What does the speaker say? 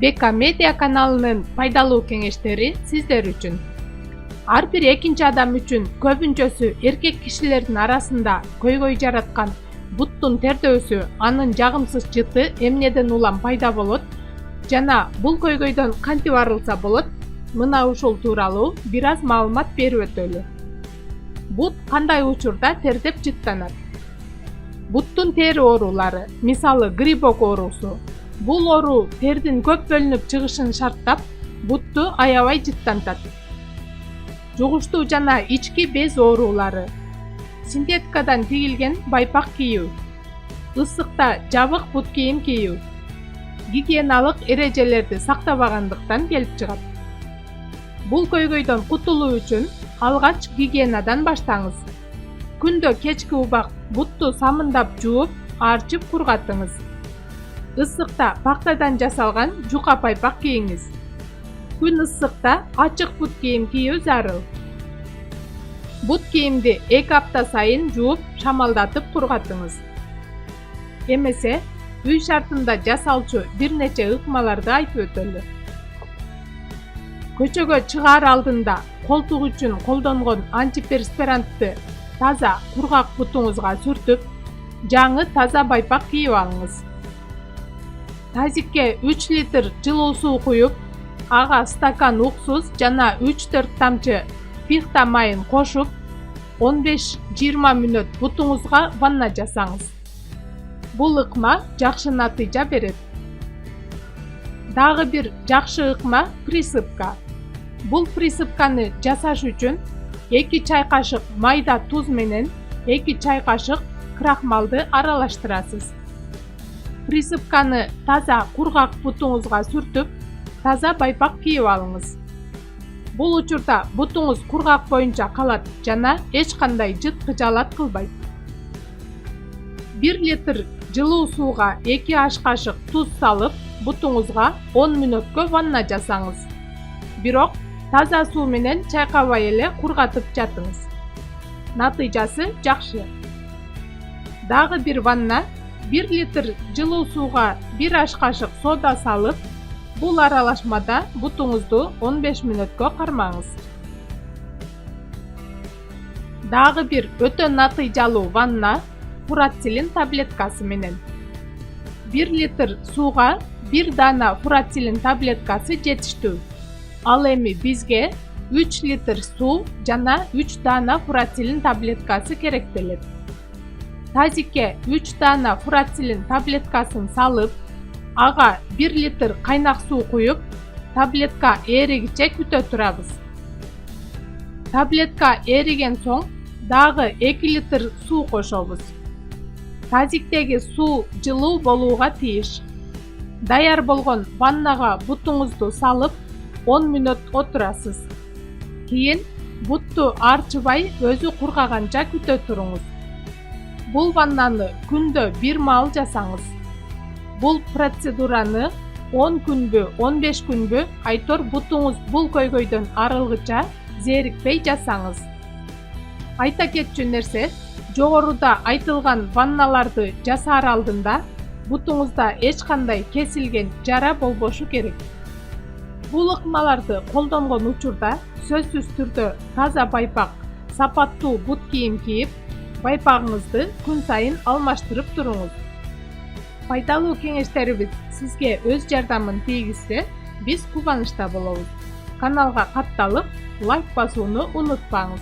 БК Медиа каналынын пайдалуу кеңештери сиздер үчүн. Ар бир экинчи адам үчүн көбүнчөсү эркек кишилердин арасында көйгөй жараткан буттун тердөсү, анын жагымсыз жыты эмнеден улам пайда болот жана бул көйгөйдөн кантип арылса болот? Мына ушул тууралуу бир аз маалымат берип өтөлү. Бут кандай учурда тердеп жыттанат? Буттун тери оорулары, мисалы грибок оорусу. Бул оору тердин көп бөлүнүп чыгышын шарттап, бутту аябай жыттантат. Жугуштуу жана ички без оорулары. Синтетикадан тигилген байпак кийүү. Ысыкта жабык бут кийим кийүү. Гигиеналык эрежелерди сактабагандыктан келип чыгат. Бул көйгөйдөн кутулуу үчүн алгач гигиенадан баштаңыз. Күндө кечки убак бутту самындап жууп, арчып кургатыңыз. Ысыкта пактадан жасалган жука байпак кийиңиз. Күн ысыкта ачык бут кийим кийүү зарыл. Бут кийимди 2 апта сайын жууп, шамалдатып кургатыңыз. Эмесе, үй шартында жасалчу бир нече ыкмаларды айтып өтөлү. Көчөгө чыгаар алдында колтук үчүн колдонгон антиперспирантты таза кургак бутуңузга сүртүп, жаңы таза байпак кийип алыңыз. Тазикке 3 литр жылуу суу куюп, ага стакан уксус жана 3-4 тамчы пихта майын кошуп, 15-20 мүнөт бутуңузга ванна жасаңыз. Бул ыкма жакшы натыйжа берет. Дагы бир жакшы ыкма присыпка. Бул присыпканы жасаш үчүн 2 чай кашык майда туз менен 2 чай кашык крахмалды аралаштырасыз. Присыпканы таза кургак бутуңузга сүртүп, таза байпак кийип алыңыз. Бул учурда бутуңуз кургак боюнча калат жана эч кандай жыт кыжаалат кылбайт. 1 литр жылуу сууга 2 аш кашык туз салып, бутуңузга 10 мүнөткө ванна жасаңыз. Бирок таза суу менен чайкабай эле кургатып жатыңыз. Натыйжасы жакшы. Дагы бир ванна 1 литр жылуу сууга 1 аш кашык сода салып, бул аралашмада бутуңузду 15 мүнөткө кармаңыз. Дагы бир өтө натыйжалуу ванна фурацилин таблеткасы менен. 1 литр сууга 1 дана фурацилин таблеткасы жетиштүү. Ал эми бизге 3 литр суу жана 3 дана фурацилин таблеткасы керектелет. Тазикке 3 дана фурацилин таблеткасын салып, ага 1 литр кайнак суу куюп, таблетка эригиче күтө турабыз. Таблетка эриген соң дагы 2 литр суу кошобуз. Тазиктеги суу жылуу болууга тийиш. Даяр болгон ваннага бутуңузду салып, 10 мүнөт отурасыз. Кийин бутту арчыбай өзү кургаганча күтө туруңуз. Бул ваннаны күндө 1 маал жасаңыз. Бул процедураны 10 күнбү, 15 күнбү, айтор бутуңуз бул көйгөйдөн арылгыча зерикпей жасаңыз. Айта кетчү нерсе, жогоруда айтылган ванналарды жасаар алдында бутуңузда эч кандай кесилген жара болбошу керек. Бул ыкмаларды колдонгон учурда сөзсүз түрдө таза байпак, сапаттуу бут кийим кийип, байпагыңызды күн сайын алмаштырып туруңуз. Пайдалуу кеңештерибиз сизге өз жардамын тийгизсе, биз кубанычта болобуз. Каналга катталып, лайк басууну унутпаңыз.